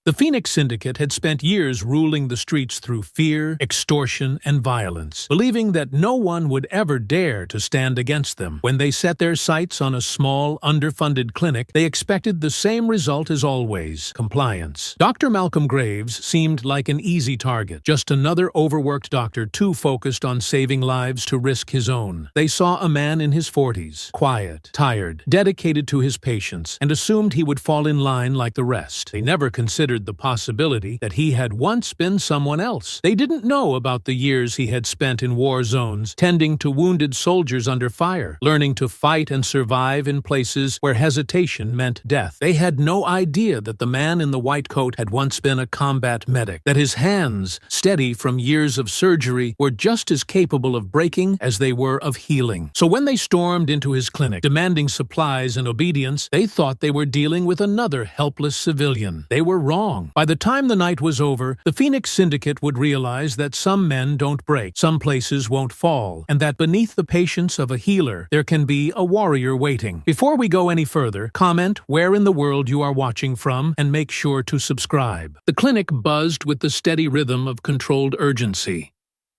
The Phoenix Syndicate had spent years ruling the streets through fear, extortion, and violence, believing that no one would ever dare to stand against them. When they set their sights on a small, underfunded clinic, they expected the same result as always: compliance. Dr. Malcolm Graves seemed like an easy target, just another overworked doctor too focused on saving lives to risk his own. They saw a man in his 40s, quiet, tired, dedicated to his patients, and assumed he would fall in line like the rest. They never considered the possibility that he had once been someone else. They didn't know about the years he had spent in war zones, tending to wounded soldiers under fire, learning to fight and survive in places where hesitation meant death. They had no idea that the man in the white coat had once been a combat medic, that his hands, steady from years of surgery, were just as capable of breaking as they were of healing. So when they stormed into his clinic, demanding supplies and obedience, they thought they were dealing with another helpless civilian. They were wrong. By the time the night was over, the Phoenix Syndicate would realize that some men don't break, some places won't fall, and that beneath the patience of a healer, there can be a warrior waiting. Before we go any further, comment where in the world you are watching from and make sure to subscribe. The clinic buzzed with the steady rhythm of controlled urgency.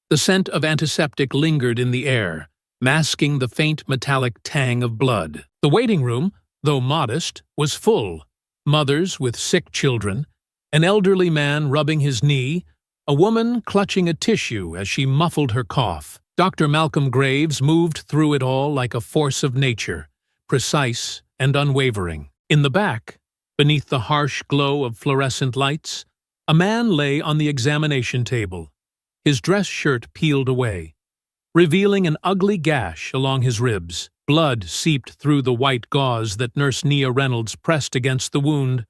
The scent of antiseptic lingered in the air, masking the faint metallic tang of blood. The waiting room, though modest, was full. Mothers with sick children, an elderly man rubbing his knee, a woman clutching a tissue as she muffled her cough. Dr. Malcolm Graves moved through it all like a force of nature, precise and unwavering. In the back, beneath the harsh glow of fluorescent lights, a man lay on the examination table, his dress shirt peeled away, revealing an ugly gash along his ribs. Blood seeped through the white gauze that Nurse Nia Reynolds pressed against the wound,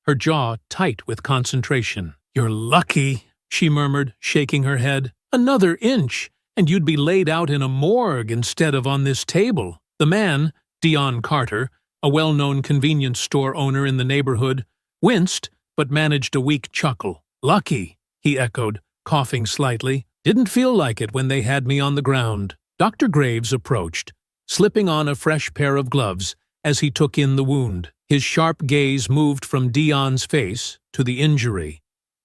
her jaw tight with concentration. "You're lucky," she murmured, shaking her head. "Another inch, and you'd be laid out in a morgue instead of on this table." The man, Dion Carter, a well-known convenience store owner in the neighborhood, winced but managed a weak chuckle. "Lucky," he echoed, coughing slightly. "Didn't feel like it when they had me on the ground." Dr. Graves approached, slipping on a fresh pair of gloves as he took in the wound. His sharp gaze moved from Dion's face to the injury,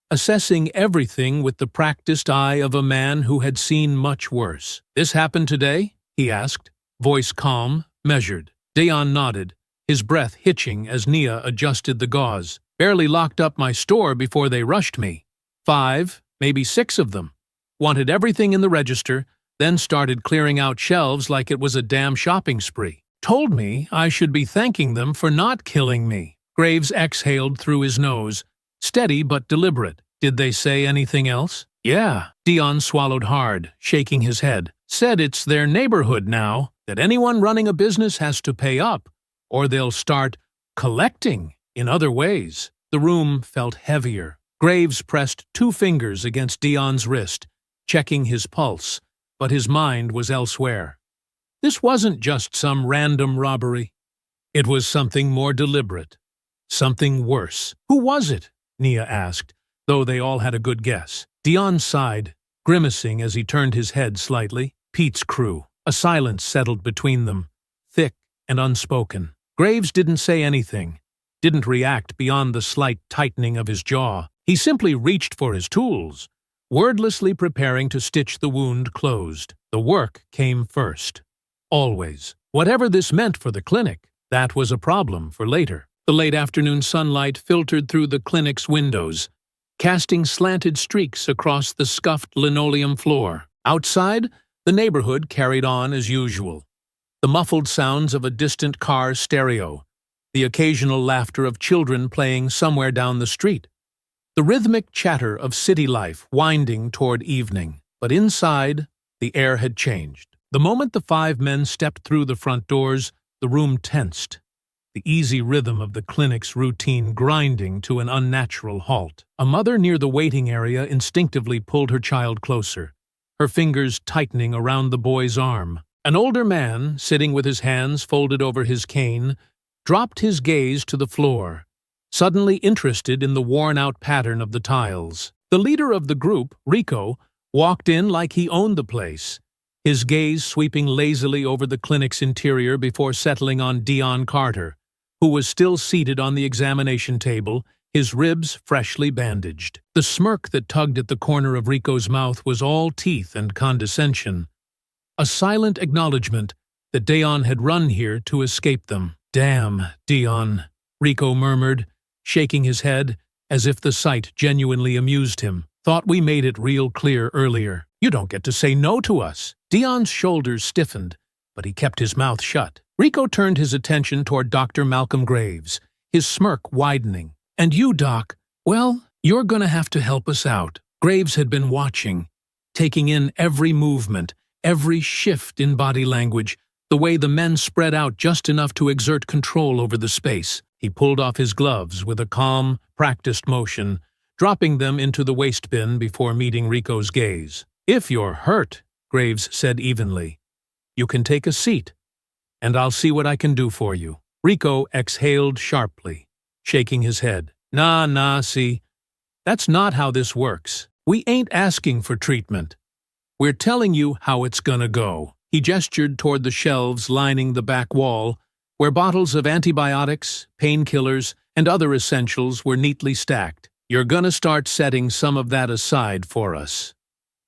assessing everything with the practiced eye of a man who had seen much worse. "This happened today?" he asked, voice calm, measured. Dion nodded, his breath hitching as Nia adjusted the gauze. "Barely locked up my store before they rushed me. 5, maybe 6 of them. Wanted everything in the register, then started clearing out shelves like it was a damn shopping spree. Told me I should be thanking them for not killing me." Graves exhaled through his nose, steady but deliberate. "Did they say anything else?" "Yeah." Dion swallowed hard, shaking his head. "Said it's their neighborhood now, that anyone running a business has to pay up, or they'll start collecting in other ways." The room felt heavier. Graves pressed 2 fingers against Dion's wrist, checking his pulse, but his mind was elsewhere. This wasn't just some random robbery. It was something more deliberate, something worse. "Who was it?" Nia asked, though they all had a good guess. Dion sighed, grimacing as he turned his head slightly. "Pete's crew." A silence settled between them, thick and unspoken. Graves didn't say anything, didn't react beyond the slight tightening of his jaw. He simply reached for his tools, wordlessly preparing to stitch the wound closed. The work came first. Always. Whatever this meant for the clinic, that was a problem for later. The late afternoon sunlight filtered through the clinic's windows, casting slanted streaks across the scuffed linoleum floor. Outside, the neighborhood carried on as usual. The muffled sounds of a distant car stereo, the occasional laughter of children playing somewhere down the street, the rhythmic chatter of city life winding toward evening. But inside, the air had changed. The moment the 5 men stepped through the front doors, the room tensed, the easy rhythm of the clinic's routine grinding to an unnatural halt. A mother near the waiting area instinctively pulled her child closer, her fingers tightening around the boy's arm. An older man, sitting with his hands folded over his cane, dropped his gaze to the floor, suddenly interested in the worn-out pattern of the tiles. The leader of the group, Rico, walked in like he owned the place, his gaze sweeping lazily over the clinic's interior before settling on Dion Carter, who was still seated on the examination table, his ribs freshly bandaged. The smirk that tugged at the corner of Rico's mouth was all teeth and condescension, a silent acknowledgement that Dion had run here to escape them. "Damn, Dion," Rico murmured, shaking his head as if the sight genuinely amused him. "Thought we made it real clear earlier. You don't get to say no to us." Dion's shoulders stiffened, but he kept his mouth shut. Rico turned his attention toward Dr. Malcolm Graves, his smirk widening. "And you, Doc, well, you're gonna have to help us out." Graves had been watching, taking in every movement, every shift in body language, the way the men spread out just enough to exert control over the space. He pulled off his gloves with a calm, practiced motion, dropping them into the waste bin before meeting Rico's gaze. "If you're hurt," Graves said evenly, "you can take a seat, and I'll see what I can do for you." Rico exhaled sharply, shaking his head. Nah, see, that's not how this works. We ain't asking for treatment. We're telling you how it's gonna go." He gestured toward the shelves lining the back wall, where bottles of antibiotics, painkillers, and other essentials were neatly stacked. "You're gonna start setting some of that aside for us.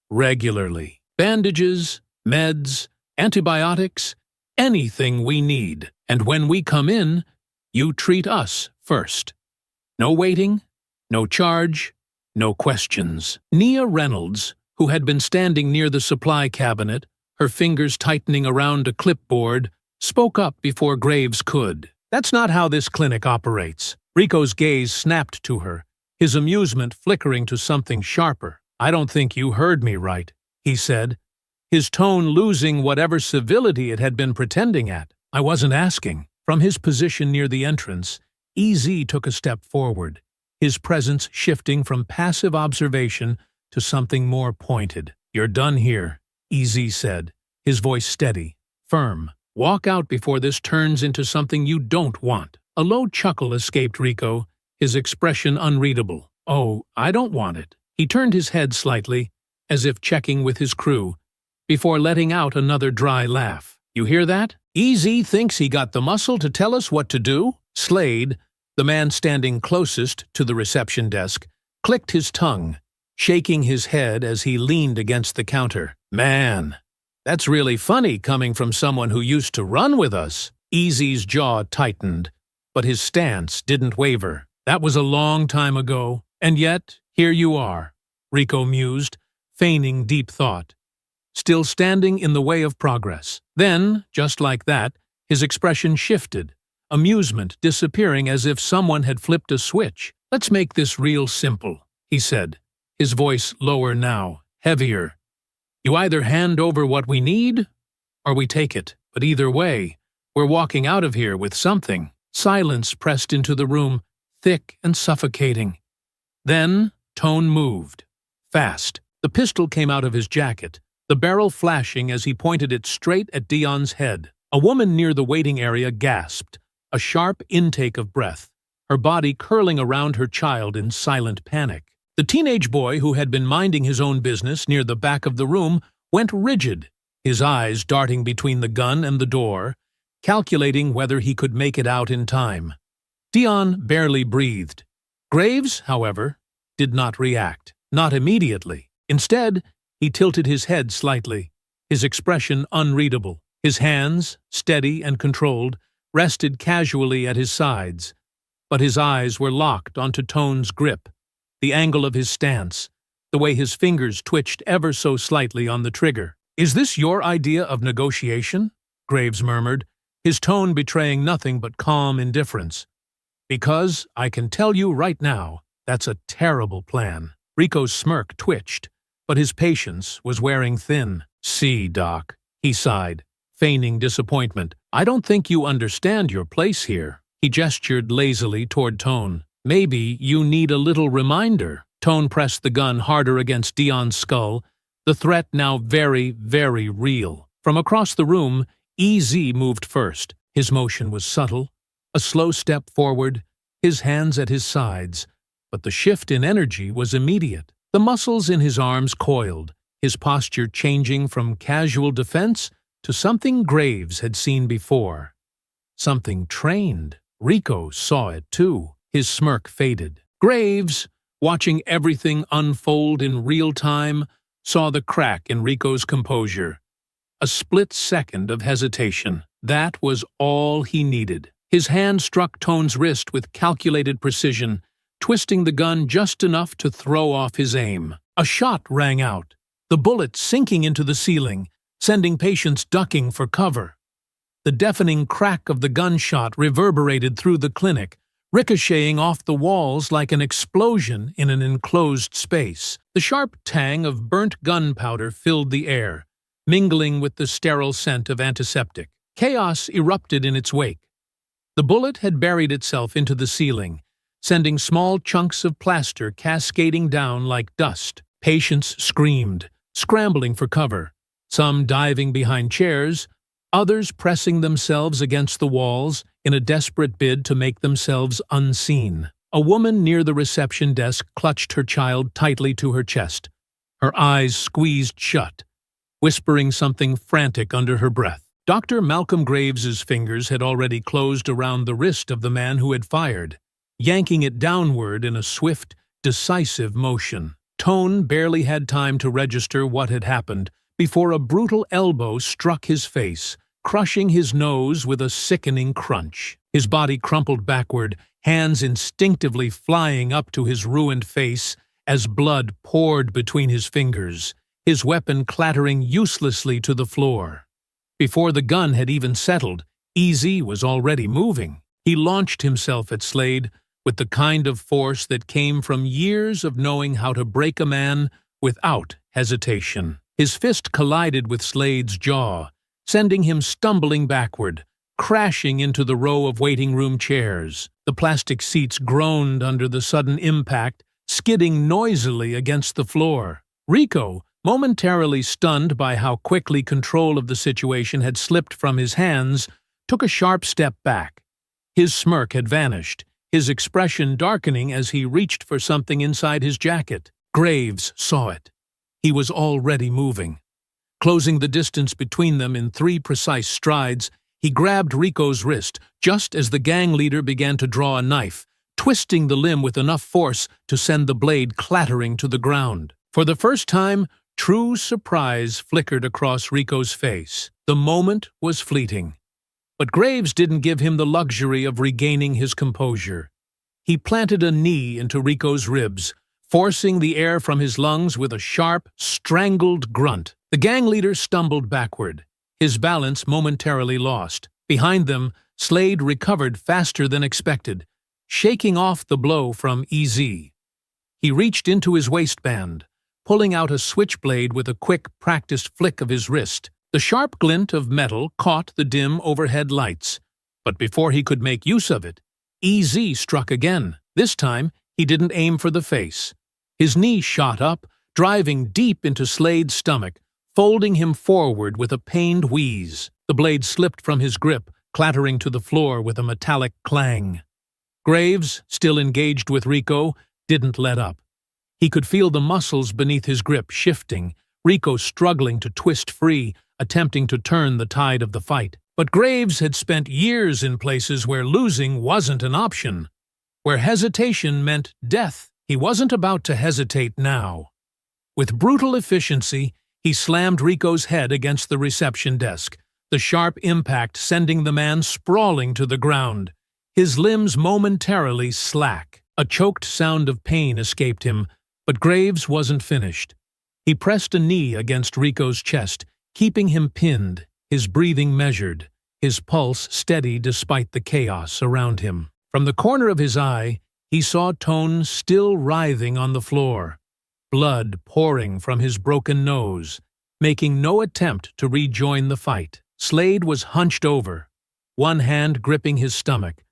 Regularly. Bandages, meds, antibiotics, anything we need. And when we come in, you treat us first. No waiting, no charge, no questions." Nia Reynolds, who had been standing near the supply cabinet, her fingers tightening around a clipboard, spoke up before Graves could. "That's not how this clinic operates." Rico's gaze snapped to her, his amusement flickering to something sharper. "I don't think you heard me right," he said, his tone losing whatever civility it had been pretending at. "I wasn't asking." From his position near the entrance, EZ took a step forward, his presence shifting from passive observation to something more pointed. "You're done here," EZ said, his voice steady, firm. "Walk out before this turns into something you don't want." A low chuckle escaped Rico, his expression unreadable. "Oh, I don't want it." He turned his head slightly, as if checking with his crew, before letting out another dry laugh. "You hear that? EZ thinks he got the muscle to tell us what to do?" Slade, the man standing closest to the reception desk, clicked his tongue, shaking his head as he leaned against the counter. "Man, that's really funny coming from someone who used to run with us." EZ's jaw tightened, but his stance didn't waver. "That was a long time ago, and yet here you are," Rico mused, feigning deep thought, still standing in the way of progress. Then, just like that, his expression shifted, amusement disappearing as if someone had flipped a switch. "Let's make this real simple," he said, his voice lower now, heavier. "You either hand over what we need, or we take it. But either way, we're walking out of here with something." Silence pressed into the room, thick and suffocating. Then, Tone moved. Fast. The pistol came out of his jacket, the barrel flashing as he pointed it straight at Dion's head. A woman near the waiting area gasped, a sharp intake of breath, her body curling around her child in silent panic. The teenage boy, who had been minding his own business near the back of the room, went rigid, his eyes darting between the gun and the door, calculating whether he could make it out in time. Dion barely breathed. Graves, however, did not react, not immediately. Instead, he tilted his head slightly, his expression unreadable. His hands, steady and controlled, rested casually at his sides, but his eyes were locked onto Tone's grip, the angle of his stance, the way his fingers twitched ever so slightly on the trigger. "Is this your idea of negotiation?" Graves murmured, his tone betraying nothing but calm indifference. "Because I can tell you right now, that's a terrible plan." Rico's smirk twitched, but his patience was wearing thin. "See, Doc," he sighed, feigning disappointment. "I don't think you understand your place here." He gestured lazily toward Tone. "Maybe you need a little reminder." Tone pressed the gun harder against Dion's skull, the threat now very, very real. From across the room, EZ moved first. His motion was subtle, a slow step forward, his hands at his sides, but the shift in energy was immediate. The muscles in his arms coiled, his posture changing from casual defense to something Graves had seen before. Something trained. Rico saw it too. His smirk faded. Graves, watching everything unfold in real time, saw the crack in Rico's composure. A split second of hesitation. That was all he needed. His hand struck Tone's wrist with calculated precision, twisting the gun just enough to throw off his aim. A shot rang out, the bullet sinking into the ceiling, sending patients ducking for cover. The deafening crack of the gunshot reverberated through the clinic, ricocheting off the walls like an explosion in an enclosed space. The sharp tang of burnt gunpowder filled the air, mingling with the sterile scent of antiseptic. Chaos erupted in its wake. The bullet had buried itself into the ceiling, sending small chunks of plaster cascading down like dust. Patients screamed, scrambling for cover, some diving behind chairs, others pressing themselves against the walls in a desperate bid to make themselves unseen. A woman near the reception desk clutched her child tightly to her chest, her eyes squeezed shut, whispering something frantic under her breath. Dr. Malcolm Graves's fingers had already closed around the wrist of the man who had fired, yanking it downward in a swift, decisive motion. Tone barely had time to register what had happened before a brutal elbow struck his face, crushing his nose with a sickening crunch. His body crumpled backward, hands instinctively flying up to his ruined face as blood poured between his fingers, his weapon clattering uselessly to the floor. Before the gun had even settled, EZ was already moving. He launched himself at Slade with the kind of force that came from years of knowing how to break a man without hesitation. His fist collided with Slade's jaw, sending him stumbling backward, crashing into the row of waiting room chairs. The plastic seats groaned under the sudden impact, skidding noisily against the floor. Rico, momentarily stunned by how quickly control of the situation had slipped from his hands, took a sharp step back. His smirk had vanished, his expression darkening as he reached for something inside his jacket. Graves saw it. He was already moving. Closing the distance between them in 3 precise strides, he grabbed Rico's wrist just as the gang leader began to draw a knife, twisting the limb with enough force to send the blade clattering to the ground. For the first time, true surprise flickered across Rico's face. The moment was fleeting. But Graves didn't give him the luxury of regaining his composure. He planted a knee into Rico's ribs, forcing the air from his lungs with a sharp, strangled grunt. The gang leader stumbled backward, his balance momentarily lost. Behind them, Slade recovered faster than expected, shaking off the blow from EZ. He reached into his waistband, pulling out a switchblade with a quick, practiced flick of his wrist. The sharp glint of metal caught the dim overhead lights, but before he could make use of it, EZ struck again. This time, he didn't aim for the face. His knee shot up, driving deep into Slade's stomach, folding him forward with a pained wheeze. The blade slipped from his grip, clattering to the floor with a metallic clang. Graves, still engaged with Rico, didn't let up. He could feel the muscles beneath his grip shifting, Rico struggling to twist free, attempting to turn the tide of the fight. But Graves had spent years in places where losing wasn't an option, where hesitation meant death. He wasn't about to hesitate now. With brutal efficiency, he slammed Rico's head against the reception desk, the sharp impact sending the man sprawling to the ground, his limbs momentarily slack. A choked sound of pain escaped him, but Graves wasn't finished. He pressed a knee against Rico's chest, keeping him pinned, his breathing measured, his pulse steady despite the chaos around him. From the corner of his eye, he saw Tone still writhing on the floor, blood pouring from his broken nose, making no attempt to rejoin the fight. Slade was hunched over, one hand gripping his stomach,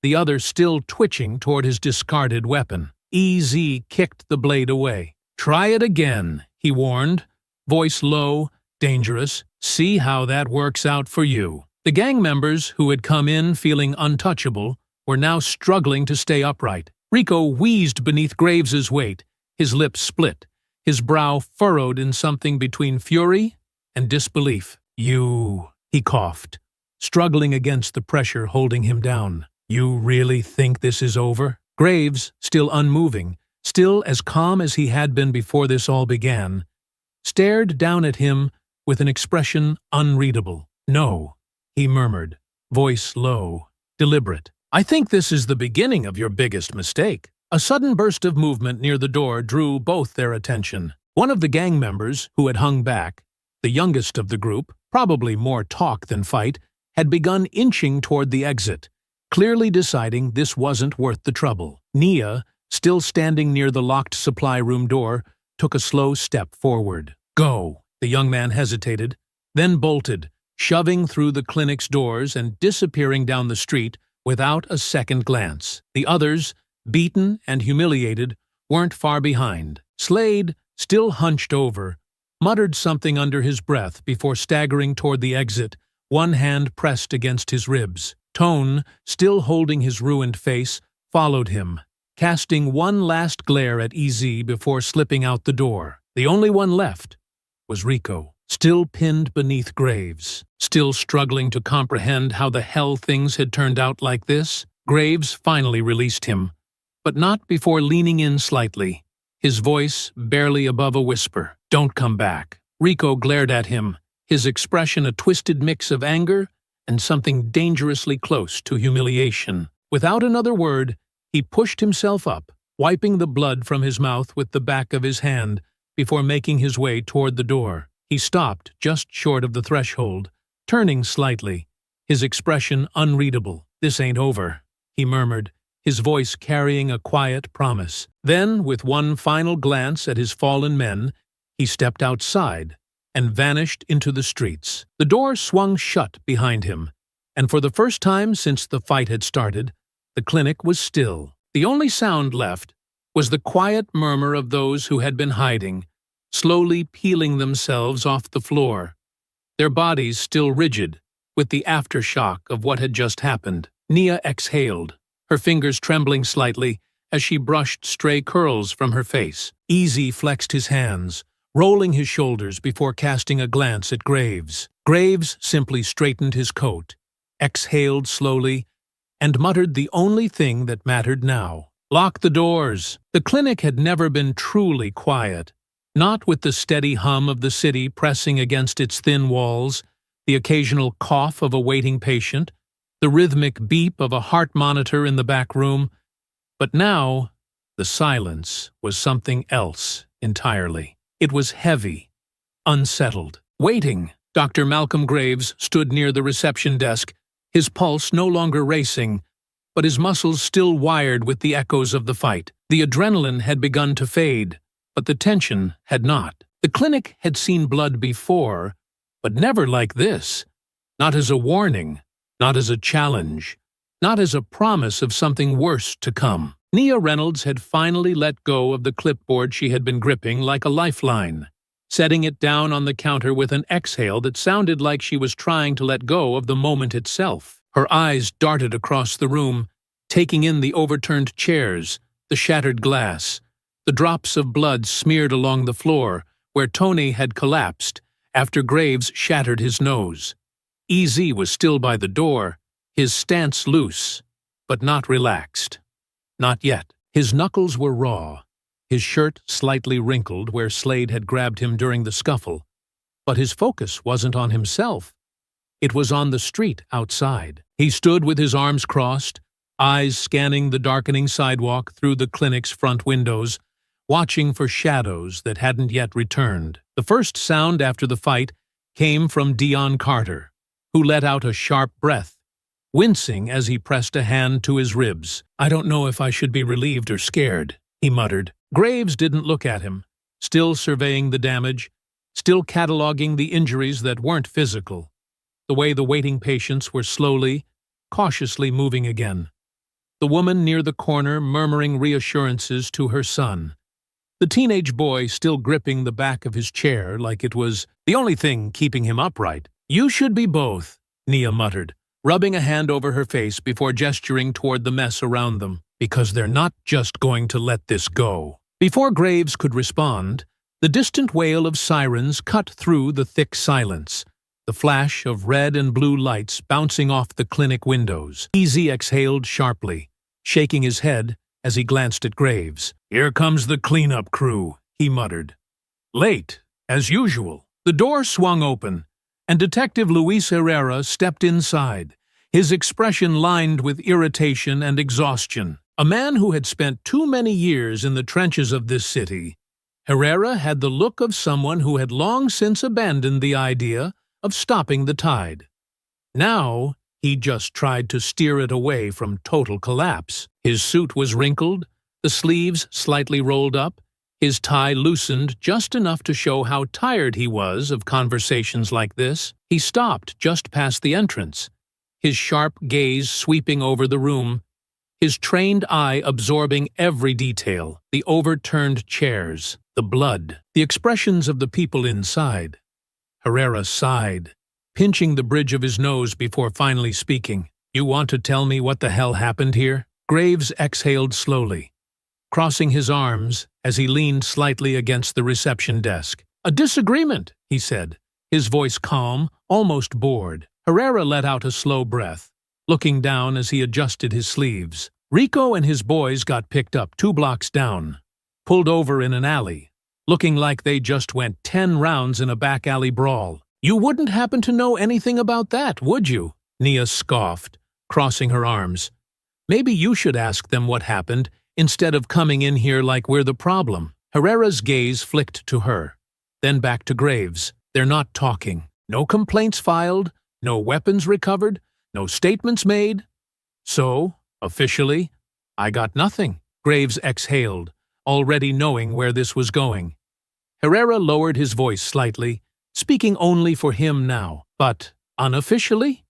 the other still twitching toward his discarded weapon. EZ kicked the blade away. "Try it again," he warned, voice low, dangerous. "See how that works out for you." The gang members, who had come in feeling untouchable, were now struggling to stay upright. Rico wheezed beneath Graves's weight, his lips split, his brow furrowed in something between fury and disbelief. "You," he coughed, struggling against the pressure holding him down. "You really think this is over?" Graves, still unmoving, still as calm as he had been before this all began, stared down at him with an expression unreadable. "No," he murmured, voice low, deliberate. "I think this is the beginning of your biggest mistake." A sudden burst of movement near the door drew both their attention. One of the gang members, who had hung back, the youngest of the group, probably more talk than fight, had begun inching toward the exit, clearly deciding this wasn't worth the trouble. Nia, still standing near the locked supply room door, took a slow step forward. "Go." The young man hesitated, then bolted, shoving through the clinic's doors and disappearing down the street without a second glance. The others, beaten and humiliated, weren't far behind. Slade, still hunched over, muttered something under his breath before staggering toward the exit, one hand pressed against his ribs. Tone, still holding his ruined face, followed him, casting one last glare at EZ before slipping out the door. The only one left was Rico, still pinned beneath Graves. Still struggling to comprehend how the hell things had turned out like this, Graves finally released him, but not before leaning in slightly, his voice barely above a whisper. "Don't come back." Rico glared at him, his expression a twisted mix of anger and something dangerously close to humiliation. Without another word, he pushed himself up, wiping the blood from his mouth with the back of his hand before making his way toward the door. He stopped just short of the threshold, turning slightly, his expression unreadable. "This ain't over," he murmured, his voice carrying a quiet promise. Then, with one final glance at his fallen men, he stepped outside and vanished into the streets. The door swung shut behind him, and for the first time since the fight had started, the clinic was still. The only sound left was the quiet murmur of those who had been hiding, slowly peeling themselves off the floor, their bodies still rigid with the aftershock of what had just happened. Nia exhaled, her fingers trembling slightly as she brushed stray curls from her face. EZ flexed his hands, rolling his shoulders before casting a glance at Graves. Graves simply straightened his coat, exhaled slowly, and muttered the only thing that mattered now. "Lock the doors." The clinic had never been truly quiet, not with the steady hum of the city pressing against its thin walls, the occasional cough of a waiting patient, the rhythmic beep of a heart monitor in the back room, but now the silence was something else entirely. It was heavy, unsettled. Waiting. Dr. Malcolm Graves stood near the reception desk, his pulse no longer racing, but his muscles still wired with the echoes of the fight. The adrenaline had begun to fade, but the tension had not. The clinic had seen blood before, but never like this. Not as a warning, not as a challenge, not as a promise of something worse to come. Nia Reynolds had finally let go of the clipboard she had been gripping like a lifeline, setting it down on the counter with an exhale that sounded like she was trying to let go of the moment itself. Her eyes darted across the room, taking in the overturned chairs, the shattered glass, the drops of blood smeared along the floor where Tony had collapsed after Graves shattered his nose. EZ was still by the door, his stance loose, but not relaxed. Not yet. His knuckles were raw, his shirt slightly wrinkled where Slade had grabbed him during the scuffle, but his focus wasn't on himself. It was on the street outside. He stood with his arms crossed, eyes scanning the darkening sidewalk through the clinic's front windows, watching for shadows that hadn't yet returned. The first sound after the fight came from Dion Carter, who let out a sharp breath, wincing as he pressed a hand to his ribs. "I don't know if I should be relieved or scared," he muttered. Graves didn't look at him, still surveying the damage, still cataloging the injuries that weren't physical, the way the waiting patients were slowly, cautiously moving again. The woman near the corner murmuring reassurances to her son. The teenage boy still gripping the back of his chair like it was the only thing keeping him upright. "You should be both," Nia muttered, rubbing a hand over her face before gesturing toward the mess around them, "because they're not just going to let this go." Before Graves could respond, the distant wail of sirens cut through the thick silence, the flash of red and blue lights bouncing off the clinic windows. EZ exhaled sharply, shaking his head as he glanced at Graves. "Here comes the cleanup crew," he muttered. Late, as usual. The door swung open, and Detective Luis Herrera stepped inside, his expression lined with irritation and exhaustion. A man who had spent too many years in the trenches of this city, Herrera had the look of someone who had long since abandoned the idea of stopping the tide. Now, he just tried to steer it away from total collapse. His suit was wrinkled, the sleeves slightly rolled up, his tie loosened just enough to show how tired he was of conversations like this. He stopped just past the entrance, his sharp gaze sweeping over the room, his trained eye absorbing every detail: the overturned chairs, the blood, the expressions of the people inside. Herrera sighed, pinching the bridge of his nose before finally speaking. "You want to tell me what the hell happened here?" Graves exhaled slowly, crossing his arms as he leaned slightly against the reception desk. "A disagreement," he said, his voice calm, almost bored. Herrera let out a slow breath, looking down as he adjusted his sleeves. "Rico and his boys got picked up 2 blocks down, pulled over in an alley, looking like they just went 10 rounds in a back alley brawl. You wouldn't happen to know anything about that, would you?" Nia scoffed, crossing her arms. "Maybe you should ask them what happened instead of coming in here like we're the problem." Herrera's gaze flicked to her, then back to Graves. "They're not talking. No complaints filed, no weapons recovered, no statements made. So, officially, I got nothing." Graves exhaled, already knowing where this was going. Herrera lowered his voice slightly, speaking only for him now. "But, unofficially?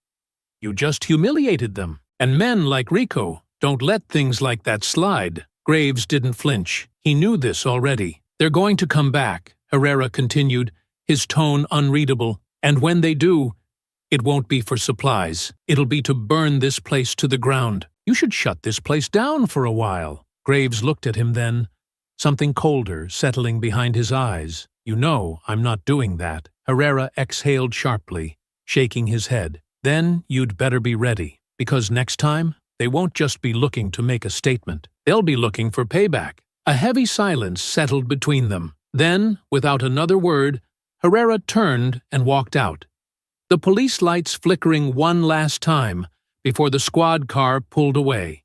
You just humiliated them. And men like Rico don't let things like that slide." Graves didn't flinch. He knew this already. "They're going to come back," Herrera continued, his tone unreadable. "And when they do, it won't be for supplies. It'll be to burn this place to the ground. You should shut this place down for a while." Graves looked at him then, something colder settling behind his eyes. "You know I'm not doing that." Herrera exhaled sharply, shaking his head. "Then you'd better be ready, because next time they won't just be looking to make a statement. They'll be looking for payback." A heavy silence settled between them. Then, without another word, Herrera turned and walked out, the police lights flickering one last time before the squad car pulled away,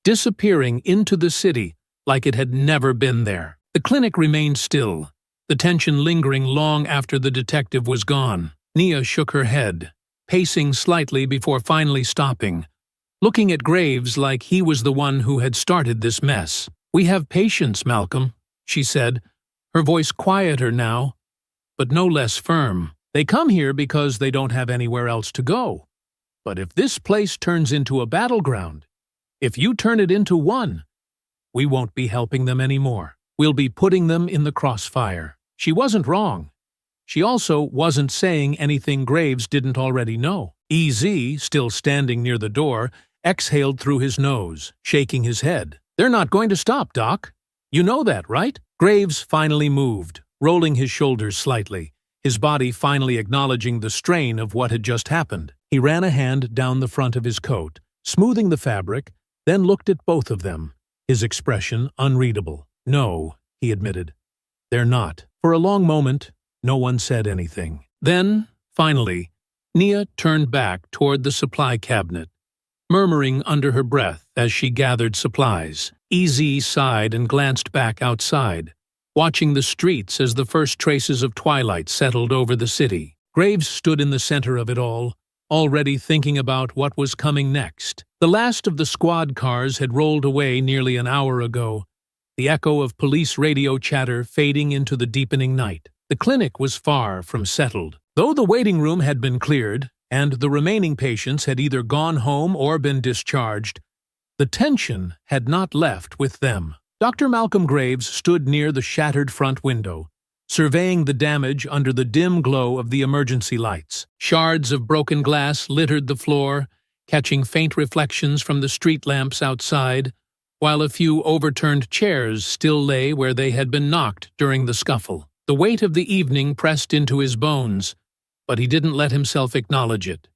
disappearing into the city like it had never been there. The clinic remained still, the tension lingering long after the detective was gone. Nia shook her head, pacing slightly before finally stopping, looking at Graves like he was the one who had started this mess. "We have patience, Malcolm," she said, her voice quieter now, but no less firm. "They come here because they don't have anywhere else to go. But if this place turns into a battleground, if you turn it into one, we won't be helping them anymore. We'll be putting them in the crossfire." She wasn't wrong. She also wasn't saying anything Graves didn't already know. EZ, still standing near the door, exhaled through his nose, shaking his head. "They're not going to stop, Doc. You know that, right?" Graves finally moved, rolling his shoulders slightly, his body finally acknowledging the strain of what had just happened. He ran a hand down the front of his coat, smoothing the fabric, then looked at both of them, his expression unreadable. "No," he admitted. "They're not." For a long moment, no one said anything. Then, finally, Nia turned back toward the supply cabinet, murmuring under her breath as she gathered supplies. EZ sighed and glanced back outside, watching the streets as the first traces of twilight settled over the city. Graves stood in the center of it all, already thinking about what was coming next. The last of the squad cars had rolled away nearly an hour ago, the echo of police radio chatter fading into the deepening night. The clinic was far from settled. Though the waiting room had been cleared, and the remaining patients had either gone home or been discharged, the tension had not left with them. Dr. Malcolm Graves stood near the shattered front window, surveying the damage under the dim glow of the emergency lights. Shards of broken glass littered the floor, catching faint reflections from the street lamps outside, while a few overturned chairs still lay where they had been knocked during the scuffle. The weight of the evening pressed into his bones, but he didn't let himself acknowledge it.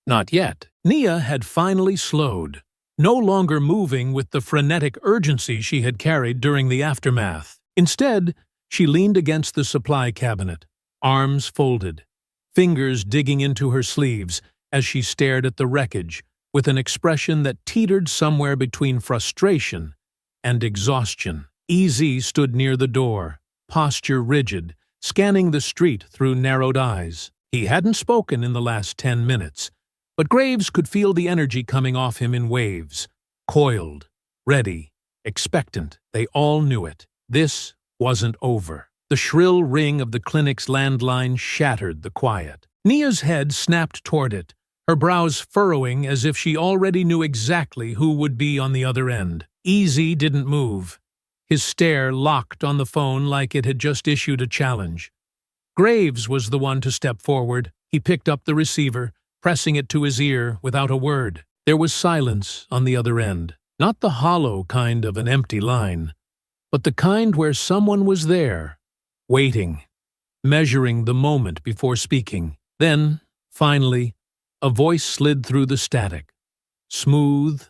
Not yet. Nia had finally slowed, no longer moving with the frenetic urgency she had carried during the aftermath. Instead, she leaned against the supply cabinet, arms folded, fingers digging into her sleeves as she stared at the wreckage with an expression that teetered somewhere between frustration and exhaustion. EZ stood near the door, posture rigid, scanning the street through narrowed eyes. He hadn't spoken in the last 10 minutes, but Graves could feel the energy coming off him in waves. Coiled, ready, expectant. They all knew it. This wasn't over. The shrill ring of the clinic's landline shattered the quiet. Nia's head snapped toward it, her brows furrowing as if she already knew exactly who would be on the other end. EZ didn't move, his stare locked on the phone like it had just issued a challenge. Graves was the one to step forward. He picked up the receiver, pressing it to his ear without a word. There was silence on the other end, not the hollow kind of an empty line, but the kind where someone was there, waiting, measuring the moment before speaking. Then, finally, a voice slid through the static, smooth,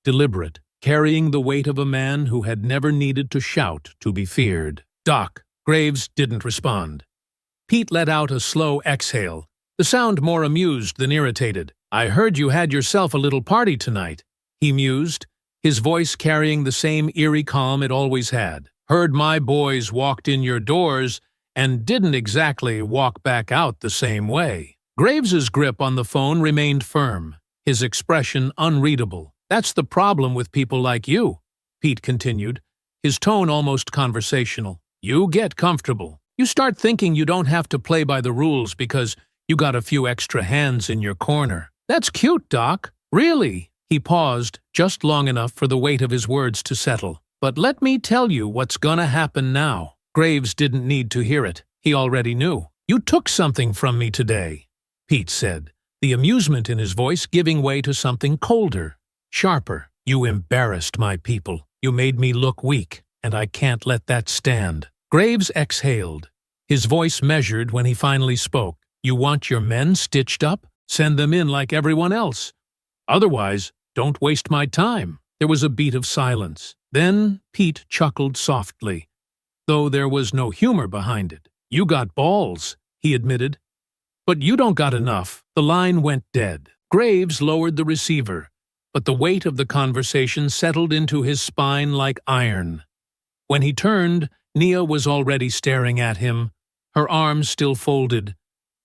deliberate, carrying the weight of a man who had never needed to shout to be feared. "Doc." Graves didn't respond. Pete let out a slow exhale, the sound more amused than irritated. "I heard you had yourself a little party tonight," he mused, his voice carrying the same eerie calm it always had. "Heard my boys walked in your doors and didn't exactly walk back out the same way." Graves's grip on the phone remained firm, his expression unreadable. "That's the problem with people like you," Pete continued, his tone almost conversational. "You get comfortable. You start thinking you don't have to play by the rules because you got a few extra hands in your corner. That's cute, Doc. Really?" He paused just long enough for the weight of his words to settle. "But let me tell you what's gonna happen now." Graves didn't need to hear it. He already knew. "You took something from me today," Pete said, the amusement in his voice giving way to something colder, sharper. "You embarrassed my people. You made me look weak, and I can't let that stand." Graves exhaled, his voice measured when he finally spoke. "You want your men stitched up? Send them in like everyone else. Otherwise, don't waste my time." There was a beat of silence. Then Pete chuckled softly, though there was no humor behind it. "You got balls," he admitted. "But you don't got enough." The line went dead. Graves lowered the receiver, but the weight of the conversation settled into his spine like iron. When he turned, Nia was already staring at him, her arms still folded,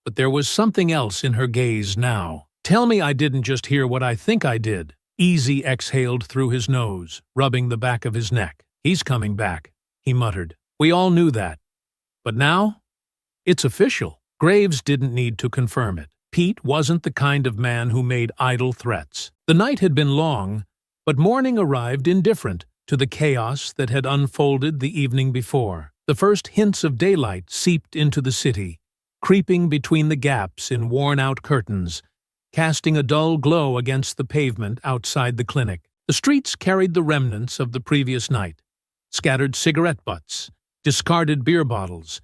but there was something else in her gaze now. "Tell me I didn't just hear what I think I did." EZ exhaled through his nose, rubbing the back of his neck. "He's coming back," he muttered. "We all knew that. But now, it's official." Graves didn't need to confirm it. Pete wasn't the kind of man who made idle threats. The night had been long, but morning arrived indifferent to the chaos that had unfolded the evening before. The first hints of daylight seeped into the city, creeping between the gaps in worn-out curtains, casting a dull glow against the pavement outside the clinic. The streets carried the remnants of the previous night, scattered cigarette butts, discarded beer bottles,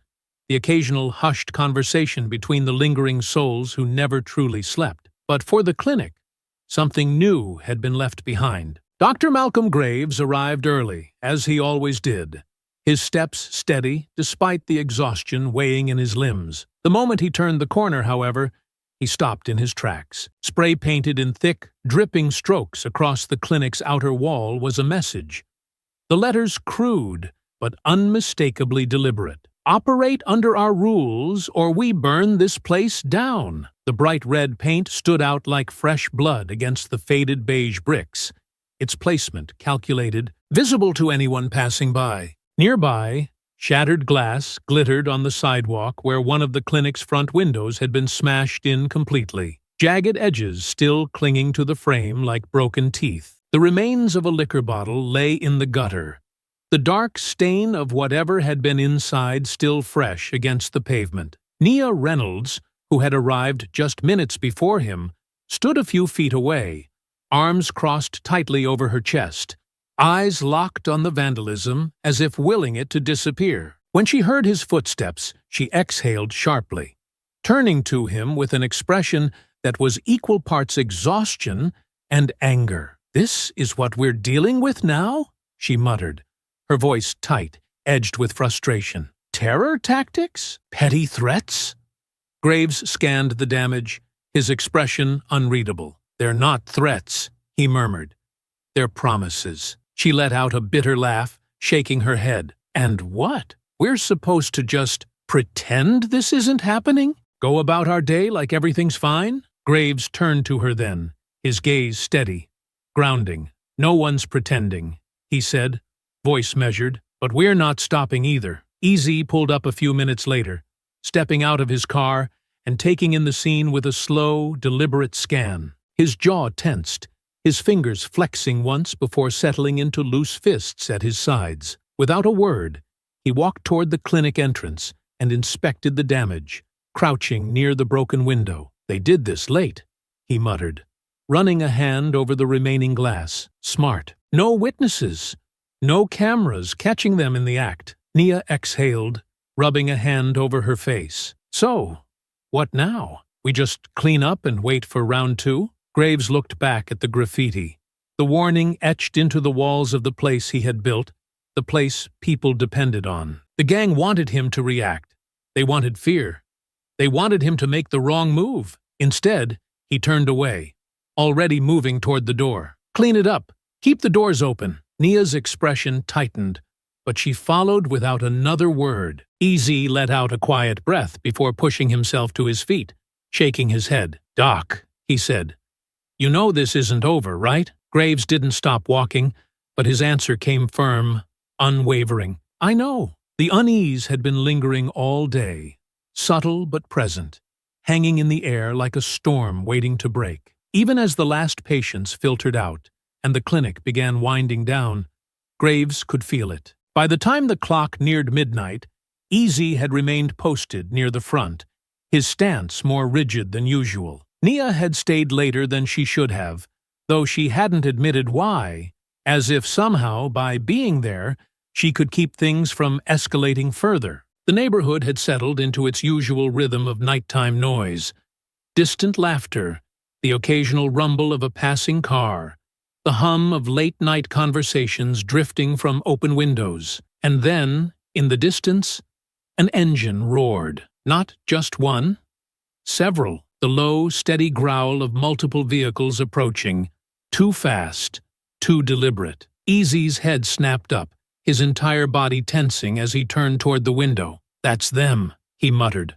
the occasional hushed conversation between the lingering souls who never truly slept. But for the clinic, something new had been left behind. Dr. Malcolm Graves arrived early, as he always did, his steps steady despite the exhaustion weighing in his limbs. The moment he turned the corner, however, he stopped in his tracks. Spray-painted in thick, dripping strokes across the clinic's outer wall was a message. The letters crude, but unmistakably deliberate. "Operate under our rules, or we burn this place down." The bright red paint stood out like fresh blood against the faded beige bricks, its placement calculated, visible to anyone passing by. Nearby, shattered glass glittered on the sidewalk where one of the clinic's front windows had been smashed in completely, jagged edges still clinging to the frame like broken teeth. The remains of a liquor bottle lay in the gutter, the dark stain of whatever had been inside still fresh against the pavement. Nia Reynolds, who had arrived just minutes before him, stood a few feet away, arms crossed tightly over her chest, eyes locked on the vandalism as if willing it to disappear. When she heard his footsteps, she exhaled sharply, turning to him with an expression that was equal parts exhaustion and anger. "This is what we're dealing with now?" she muttered, her voice tight, edged with frustration. "Terror tactics? Petty threats?" Graves scanned the damage, his expression unreadable. "They're not threats," he murmured. "They're promises." She let out a bitter laugh, shaking her head. "And what? We're supposed to just pretend this isn't happening? Go about our day like everything's fine?" Graves turned to her then, his gaze steady, grounding. "No one's pretending," he said, voice measured. "But we're not stopping either." Easy pulled up a few minutes later, stepping out of his car and taking in the scene with a slow, deliberate scan. His jaw tensed, his fingers flexing once before settling into loose fists at his sides. Without a word, he walked toward the clinic entrance and inspected the damage, crouching near the broken window. "They did this late," he muttered, running a hand over the remaining glass. "Smart. No witnesses. No cameras catching them in the act." Nia exhaled, rubbing a hand over her face. "So, what now? We just clean up and wait for round two?" Graves looked back at the graffiti, the warning etched into the walls of the place he had built, the place people depended on. The gang wanted him to react. They wanted fear. They wanted him to make the wrong move. Instead, he turned away, already moving toward the door. "Clean it up. Keep the doors open." Nia's expression tightened, but she followed without another word. Easy let out a quiet breath before pushing himself to his feet, shaking his head. "Doc," he said, "you know this isn't over, right?" Graves didn't stop walking, but his answer came firm, unwavering. "I know." The unease had been lingering all day, subtle but present, hanging in the air like a storm waiting to break. Even as the last patients filtered out and the clinic began winding down, Graves could feel it. By the time the clock neared midnight, Easy had remained posted near the front, his stance more rigid than usual. Nia had stayed later than she should have, though she hadn't admitted why, as if somehow, by being there, she could keep things from escalating further. The neighborhood had settled into its usual rhythm of nighttime noise. Distant laughter, the occasional rumble of a passing car, the hum of late-night conversations drifting from open windows. And then, in the distance, an engine roared. Not just one, several. The low, steady growl of multiple vehicles approaching, too fast, too deliberate. Easy's head snapped up, his entire body tensing as he turned toward the window. "That's them," he muttered,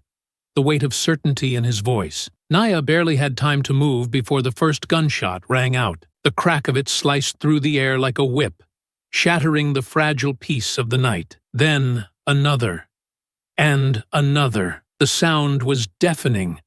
the weight of certainty in his voice. Nia barely had time to move before the first gunshot rang out. The crack of it sliced through the air like a whip, shattering the fragile peace of the night. Then another, and another. The sound was deafening,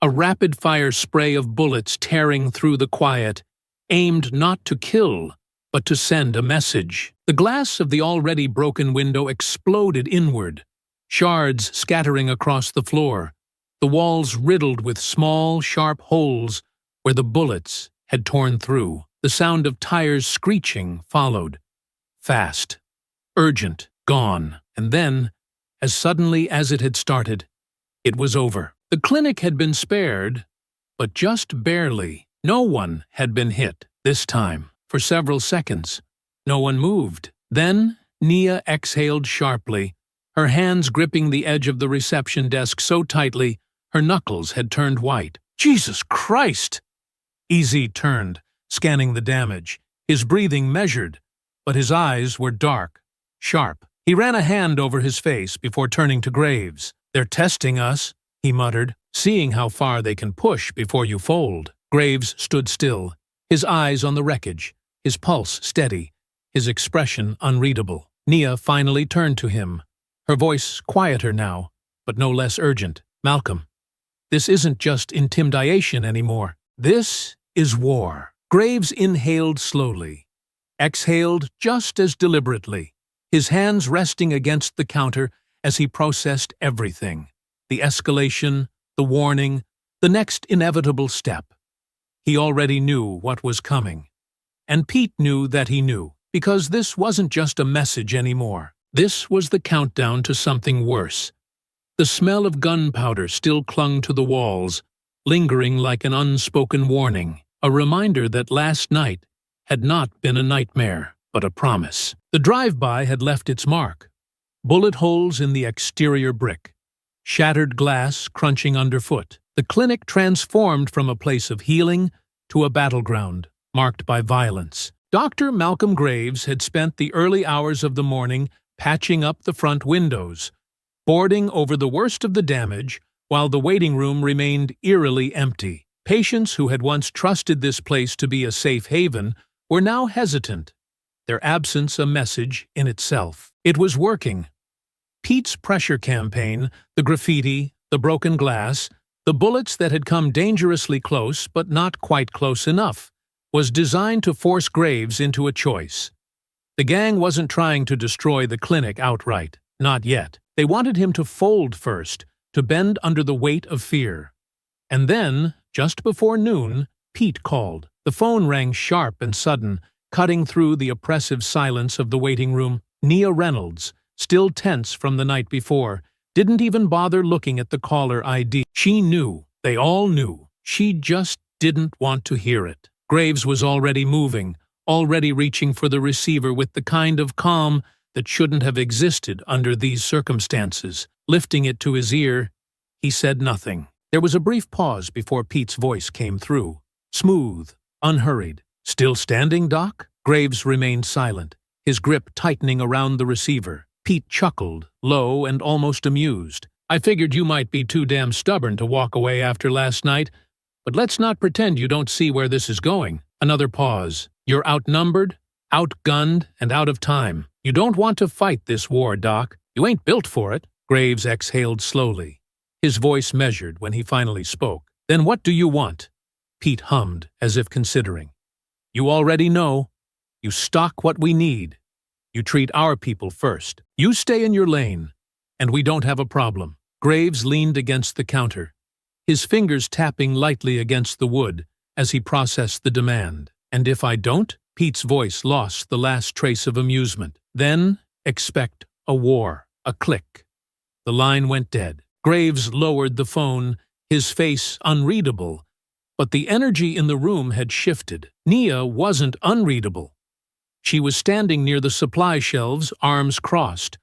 a rapid-fire spray of bullets tearing through the quiet, aimed not to kill, but to send a message. The glass of the already broken window exploded inward, shards scattering across the floor, the walls riddled with small, sharp holes where the bullets had torn through. The sound of tires screeching followed. Fast, urgent, gone. And then, as suddenly as it had started, it was over. The clinic had been spared, but just barely. No one had been hit this time. For several seconds, no one moved. Then Nia exhaled sharply, her hands gripping the edge of the reception desk so tightly her knuckles had turned white. "Jesus Christ!" Easy turned, scanning the damage, his breathing measured, but his eyes were dark, sharp. He ran a hand over his face before turning to Graves. "They're testing us," he muttered, "seeing how far they can push before you fold." Graves stood still, his eyes on the wreckage, his pulse steady, his expression unreadable. Nia finally turned to him, her voice quieter now, but no less urgent. "Malcolm, this isn't just intimidation anymore. This is war." Graves inhaled slowly, exhaled just as deliberately, his hands resting against the counter as he processed everything. The escalation, the warning, the next inevitable step. He already knew what was coming. And Pete knew that he knew, because this wasn't just a message anymore. This was the countdown to something worse. The smell of gunpowder still clung to the walls, lingering like an unspoken warning, a reminder that last night had not been a nightmare, but a promise. The drive-by had left its mark. Bullet holes in the exterior brick, shattered glass crunching underfoot. The clinic transformed from a place of healing to a battleground, marked by violence. Dr. Malcolm Graves had spent the early hours of the morning patching up the front windows, boarding over the worst of the damage, while the waiting room remained eerily empty. Patients who had once trusted this place to be a safe haven were now hesitant, their absence a message in itself. It was working. Pete's pressure campaign, the graffiti, the broken glass, the bullets that had come dangerously close but not quite close enough, was designed to force Graves into a choice. The gang wasn't trying to destroy the clinic outright, not yet. They wanted him to fold first, to bend under the weight of fear. And then, just before noon, Pete called. The phone rang sharp and sudden, cutting through the oppressive silence of the waiting room. Nia Reynolds, still tense from the night before, didn't even bother looking at the caller ID. She knew, they all knew. She just didn't want to hear it. Graves was already moving, already reaching for the receiver with the kind of calm that shouldn't have existed under these circumstances. Lifting it to his ear, he said nothing. There was a brief pause before Pete's voice came through. Smooth, unhurried. Still standing, Doc? Graves remained silent, his grip tightening around the receiver. Pete chuckled, low and almost amused. I figured you might be too damn stubborn to walk away after last night, but let's not pretend you don't see where this is going. Another pause. You're outnumbered, outgunned, and out of time. You don't want to fight this war, Doc. You ain't built for it. Graves exhaled slowly, his voice measured when he finally spoke. Then what do you want? Pete hummed, as if considering. You already know. You stock what we need. You treat our people first. You stay in your lane, and we don't have a problem. Graves leaned against the counter, his fingers tapping lightly against the wood as he processed the demand. And if I don't? Pete's voice lost the last trace of amusement. Then expect a war. A click. The line went dead. Graves lowered the phone, his face unreadable, but the energy in the room had shifted. Nia wasn't unreadable. She was standing near the supply shelves, arms crossed,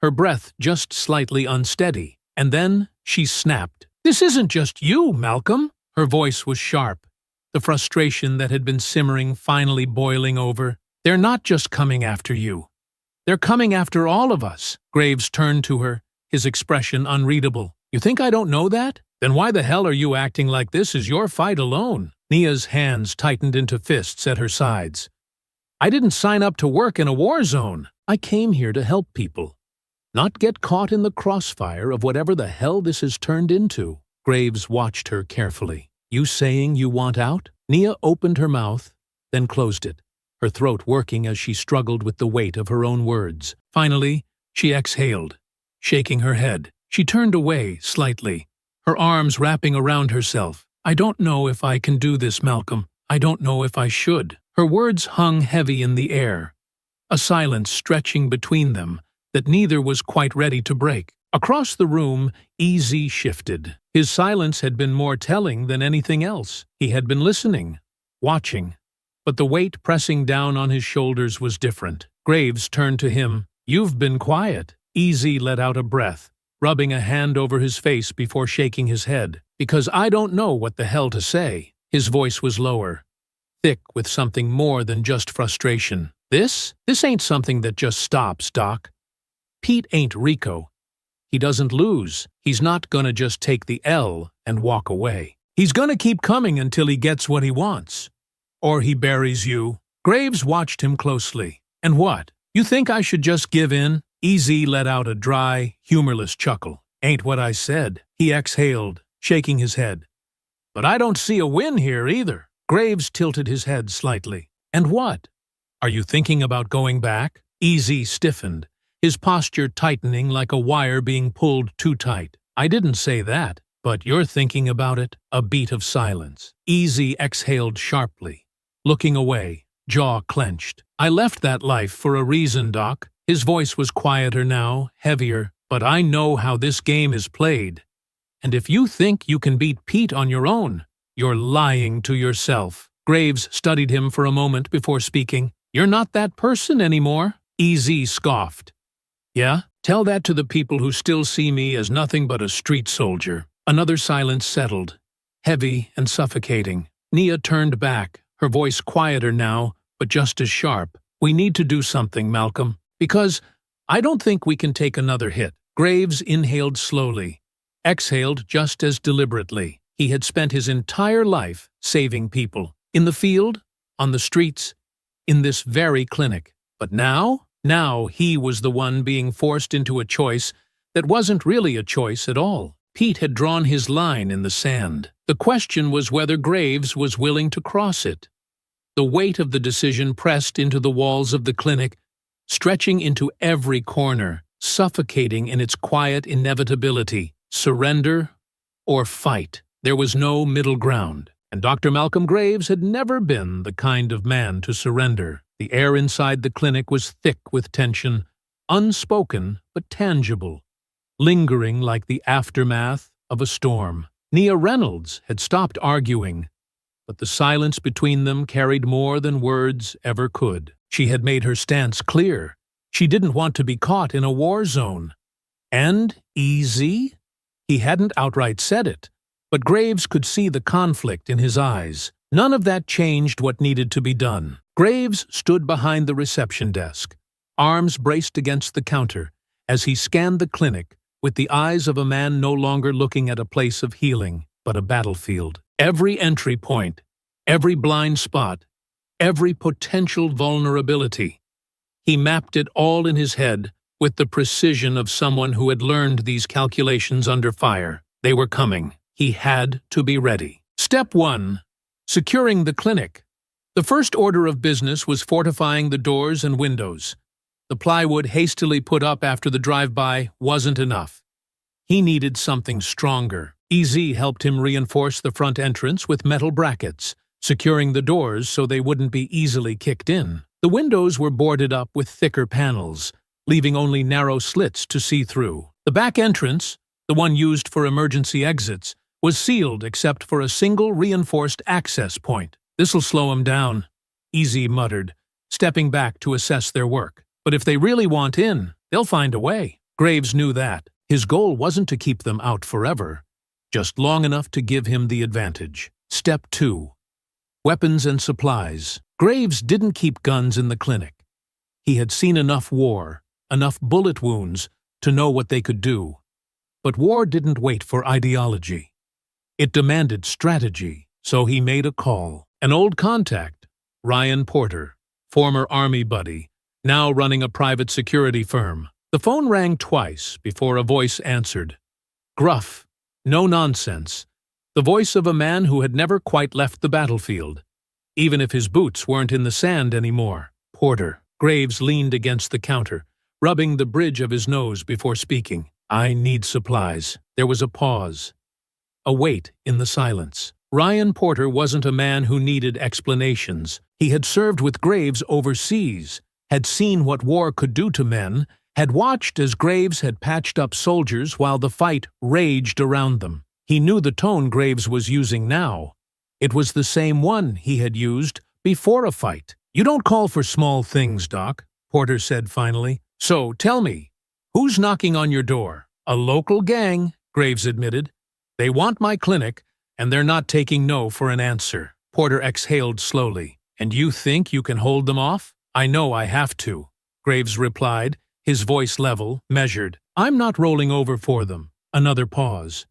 her breath just slightly unsteady. And then she snapped. This isn't just you, Malcolm. Her voice was sharp, the frustration that had been simmering finally boiling over. They're not just coming after you. They're coming after all of us. Graves turned to her, his expression unreadable. You think I don't know that? Then why the hell are you acting like this is your fight alone? Nia's hands tightened into fists at her sides. I didn't sign up to work in a war zone. I came here to help people, not get caught in the crossfire of whatever the hell this has turned into. Graves watched her carefully. You saying you want out? Nia opened her mouth, then closed it, her throat working as she struggled with the weight of her own words. Finally, she exhaled, shaking her head. She turned away slightly, her arms wrapping around herself. I don't know if I can do this, Malcolm. I don't know if I should. Her words hung heavy in the air, a silence stretching between them that neither was quite ready to break. Across the room, Easy shifted. His silence had been more telling than anything else. He had been listening, watching, but the weight pressing down on his shoulders was different. Graves turned to him. You've been quiet. Easy let out a breath, rubbing a hand over his face before shaking his head. Because I don't know what the hell to say. His voice was lower, thick with something more than just frustration. This ain't something that just stops, Doc. Pete ain't Rico. He doesn't lose. He's not gonna just take the L and walk away. He's gonna keep coming until he gets what he wants. Or he buries you. Graves watched him closely. And what? You think I should just give in? Easy let out a dry, humorless chuckle. Ain't what I said. He exhaled, shaking his head. But I don't see a win here either. Graves tilted his head slightly. And what? Are you thinking about going back? Easy stiffened, his posture tightening like a wire being pulled too tight. I didn't say that, but you're thinking about it. A beat of silence. Easy exhaled sharply, looking away, jaw clenched. I left that life for a reason, Doc. His voice was quieter now, heavier, but I know how this game is played. And if you think you can beat Pete on your own, you're lying to yourself. Graves studied him for a moment before speaking. "You're not that person anymore," EZ scoffed. "Yeah? Tell that to the people who still see me as nothing but a street soldier." Another silence settled, heavy and suffocating. Nia turned back, her voice quieter now, but just as sharp. "We need to do something, Malcolm, because I don't think we can take another hit." Graves inhaled slowly, exhaled just as deliberately. He had spent his entire life saving people. In the field, on the streets, in this very clinic. But now he was the one being forced into a choice that wasn't really a choice at all. Pete had drawn his line in the sand. The question was whether Graves was willing to cross it. The weight of the decision pressed into the walls of the clinic, stretching into every corner, suffocating in its quiet inevitability. Surrender or fight. There was no middle ground. And Dr. Malcolm Graves had never been the kind of man to surrender. The air inside the clinic was thick with tension, unspoken but tangible, lingering like the aftermath of a storm. Nia Reynolds had stopped arguing, but the silence between them carried more than words ever could. She had made her stance clear. She didn't want to be caught in a war zone. And EZ? He hadn't outright said it, but Graves could see the conflict in his eyes. None of that changed what needed to be done. Graves stood behind the reception desk, arms braced against the counter, as he scanned the clinic with the eyes of a man no longer looking at a place of healing, but a battlefield. Every entry point, every blind spot, every potential vulnerability. He mapped it all in his head with the precision of someone who had learned these calculations under fire. They were coming. He had to be ready. Step 1. Securing the clinic. The first order of business was fortifying the doors and windows. The plywood hastily put up after the drive-by wasn't enough. He needed something stronger. EZ helped him reinforce the front entrance with metal brackets, securing the doors so they wouldn't be easily kicked in. The windows were boarded up with thicker panels, leaving only narrow slits to see through. The back entrance, the one used for emergency exits, was sealed except for a single reinforced access point. "This'll slow 'em down," EZ muttered, stepping back to assess their work. "But if they really want in, they'll find a way." Graves knew that. His goal wasn't to keep them out forever, just long enough to give him the advantage. Step 2. Weapons and supplies. Graves didn't keep guns in the clinic. He had seen enough war, enough bullet wounds, to know what they could do. But war didn't wait for ideology. It demanded strategy, so he made a call. An old contact, Ryan Porter, former Army buddy, now running a private security firm. The phone rang twice before a voice answered. Gruff, no nonsense, the voice of a man who had never quite left the battlefield, even if his boots weren't in the sand anymore. Porter. Graves leaned against the counter, rubbing the bridge of his nose before speaking. "I need supplies." There was a pause. A wait in the silence. Ryan Porter wasn't a man who needed explanations. He had served with Graves overseas, had seen what war could do to men, had watched as Graves had patched up soldiers while the fight raged around them. He knew the tone Graves was using now. It was the same one he had used before a fight. "You don't call for small things, Doc," Porter said finally. "So, tell me, who's knocking on your door?" "A local gang," Graves admitted. "They want my clinic, and they're not taking no for an answer." Porter exhaled slowly. "And you think you can hold them off?" "I know I have to," Graves replied, his voice level, measured. "I'm not rolling over for them." Another pause.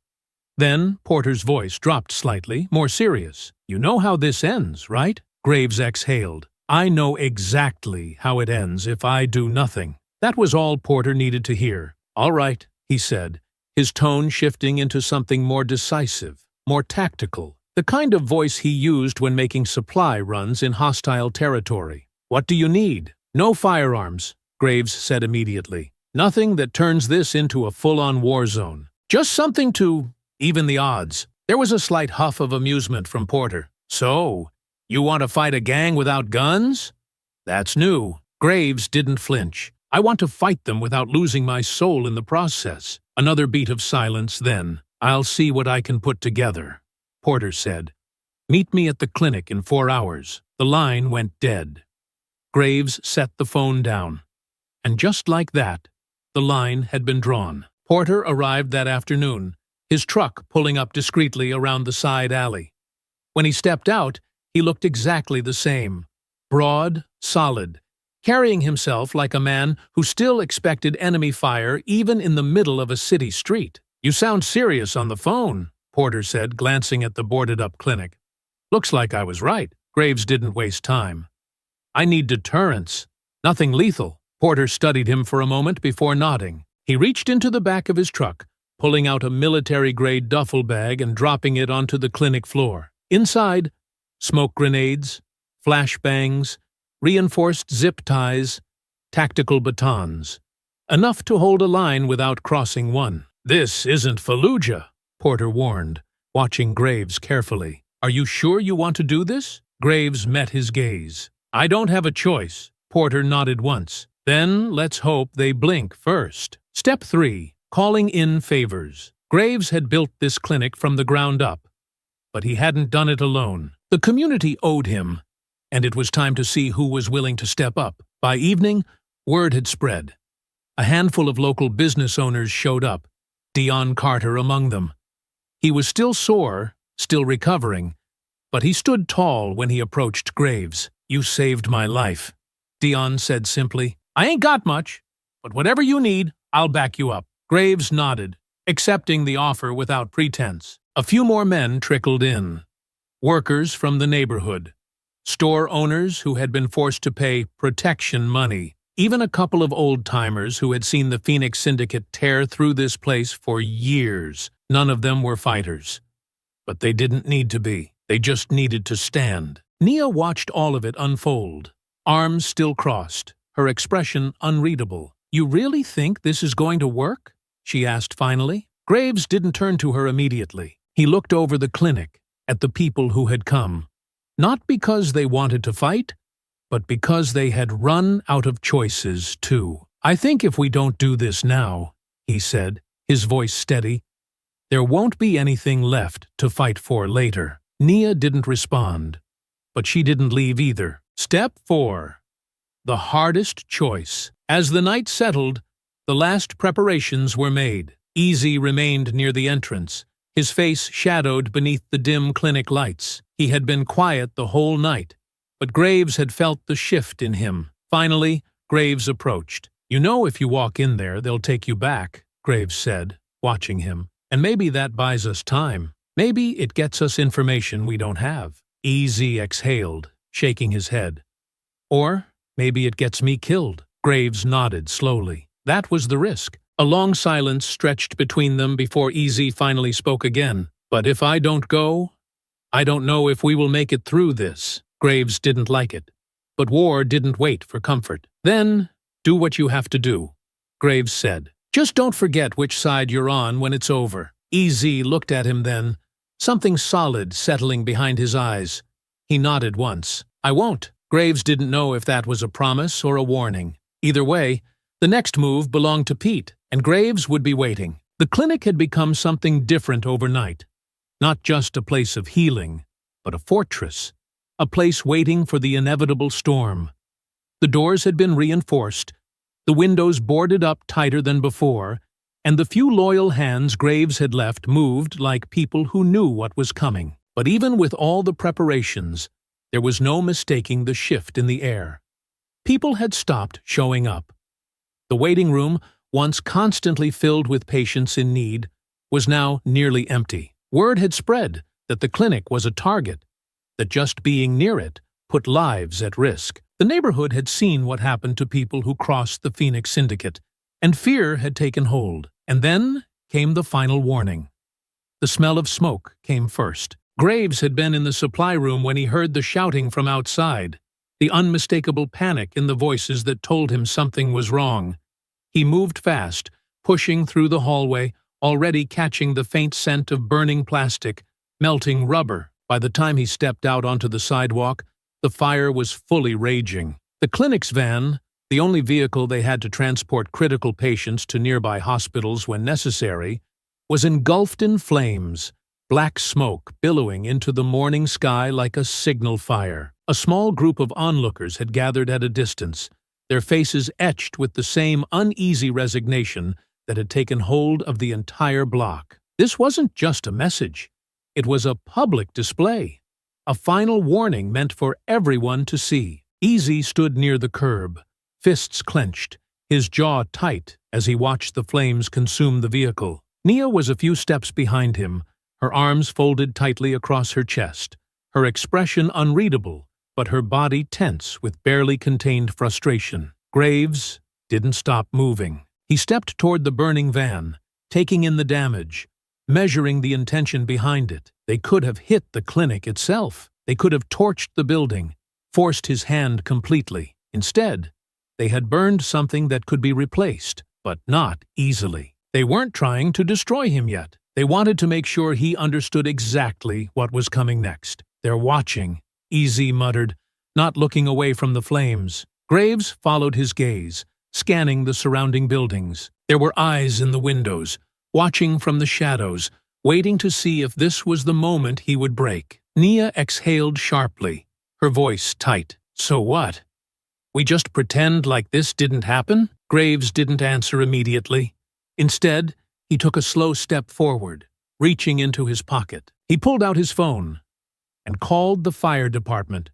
Then Porter's voice dropped slightly, more serious. "You know how this ends, right?" Graves exhaled. "I know exactly how it ends if I do nothing." That was all Porter needed to hear. "All right," he said, his tone shifting into something more decisive, more tactical, the kind of voice he used when making supply runs in hostile territory. "What do you need?" "No firearms," Graves said immediately. "Nothing that turns this into a full-on war zone. Just something to even the odds." There was a slight huff of amusement from Porter. "So, you want to fight a gang without guns?" "That's new." Graves didn't flinch. "I want to fight them without losing my soul in the process." Another beat of silence, then. "I'll see what I can put together," Porter said. Meet me at the clinic in 4 hours. The line went dead. Graves set the phone down. And just like that, the line had been drawn. Porter arrived that afternoon, his truck pulling up discreetly around the side alley. When he stepped out, he looked exactly the same. Broad, solid, carrying himself like a man who still expected enemy fire even in the middle of a city street. "You sound serious on the phone," Porter said, glancing at the boarded-up clinic. "Looks like I was right." Graves didn't waste time. "I need deterrence. Nothing lethal." Porter studied him for a moment before nodding. He reached into the back of his truck, pulling out a military-grade duffel bag and dropping it onto the clinic floor. Inside, smoke grenades, flashbangs, reinforced zip ties, tactical batons. Enough to hold a line without crossing one. "This isn't Fallujah," Porter warned, watching Graves carefully. "Are you sure you want to do this?" Graves met his gaze. "I don't have a choice." Porter nodded once. "Then let's hope they blink first." Step 3. Calling in favors. Graves had built this clinic from the ground up, but he hadn't done it alone. The community owed him, and it was time to see who was willing to step up. By evening, word had spread. A handful of local business owners showed up, Dion Carter among them. He was still sore, still recovering, but he stood tall when he approached Graves. "You saved my life," Dion said simply. "I ain't got much, but whatever you need, I'll back you up." Graves nodded, accepting the offer without pretense. A few more men trickled in. Workers from the neighborhood, store owners who had been forced to pay protection money, even a couple of old-timers who had seen the Phoenix Syndicate tear through this place for years. None of them were fighters. But they didn't need to be. They just needed to stand. Nia watched all of it unfold, arms still crossed, her expression unreadable. "You really think this is going to work?" she asked finally. Graves didn't turn to her immediately. He looked over the clinic, at the people who had come. Not because they wanted to fight, but because they had run out of choices, too. "I think if we don't do this now," he said, his voice steady, "there won't be anything left to fight for later." Nia didn't respond, but she didn't leave either. Step 4. The hardest choice. As the night settled, the last preparations were made. Easy remained near the entrance, his face shadowed beneath the dim clinic lights. He had been quiet the whole night, but Graves had felt the shift in him. Finally, Graves approached. "You know if you walk in there, they'll take you back," Graves said, watching him. "And maybe that buys us time. Maybe it gets us information we don't have." Easy exhaled, shaking his head. "Or maybe it gets me killed." Graves nodded slowly. That was the risk. A long silence stretched between them before Easy finally spoke again. "But if I don't go, I don't know if we will make it through this." Graves didn't like it, but war didn't wait for comfort. "Then, do what you have to do," Graves said. "Just don't forget which side you're on when it's over." Easy looked at him then, something solid settling behind his eyes. He nodded once. "I won't." Graves didn't know if that was a promise or a warning. Either way, the next move belonged to Pete, and Graves would be waiting. The clinic had become something different overnight. Not just a place of healing, but a fortress. A place waiting for the inevitable storm. The doors had been reinforced, the windows boarded up tighter than before, and the few loyal hands Graves had left moved like people who knew what was coming. But even with all the preparations, there was no mistaking the shift in the air. People had stopped showing up. The waiting room, once constantly filled with patients in need, was now nearly empty. Word had spread that the clinic was a target, that just being near it put lives at risk. The neighborhood had seen what happened to people who crossed the Phoenix Syndicate, and fear had taken hold. And then came the final warning. The smell of smoke came first. Graves had been in the supply room when he heard the shouting from outside, the unmistakable panic in the voices that told him something was wrong. He moved fast, pushing through the hallway, already catching the faint scent of burning plastic, melting rubber. By the time he stepped out onto the sidewalk, the fire was fully raging. The clinic's van, the only vehicle they had to transport critical patients to nearby hospitals when necessary, was engulfed in flames, black smoke billowing into the morning sky like a signal fire. A small group of onlookers had gathered at a distance, their faces etched with the same uneasy resignation that had taken hold of the entire block. This wasn't just a message. It was a public display, a final warning meant for everyone to see. Easy stood near the curb, fists clenched, his jaw tight as he watched the flames consume the vehicle. Nia was a few steps behind him, her arms folded tightly across her chest, her expression unreadable, but her body tense with barely contained frustration. Graves didn't stop moving. He stepped toward the burning van, taking in the damage, measuring the intention behind it. They could have hit the clinic itself. They could have torched the building, forced his hand completely. Instead, they had burned something that could be replaced, but not easily. They weren't trying to destroy him yet. They wanted to make sure he understood exactly what was coming next. "They're watching," Easy muttered, not looking away from the flames. Graves followed his gaze, scanning the surrounding buildings. There were eyes in the windows, watching from the shadows, waiting to see if this was the moment he would break. Nia exhaled sharply, her voice tight. "So what? We just pretend like this didn't happen?" Graves didn't answer immediately. Instead, he took a slow step forward, reaching into his pocket. He pulled out his phone and called the fire department.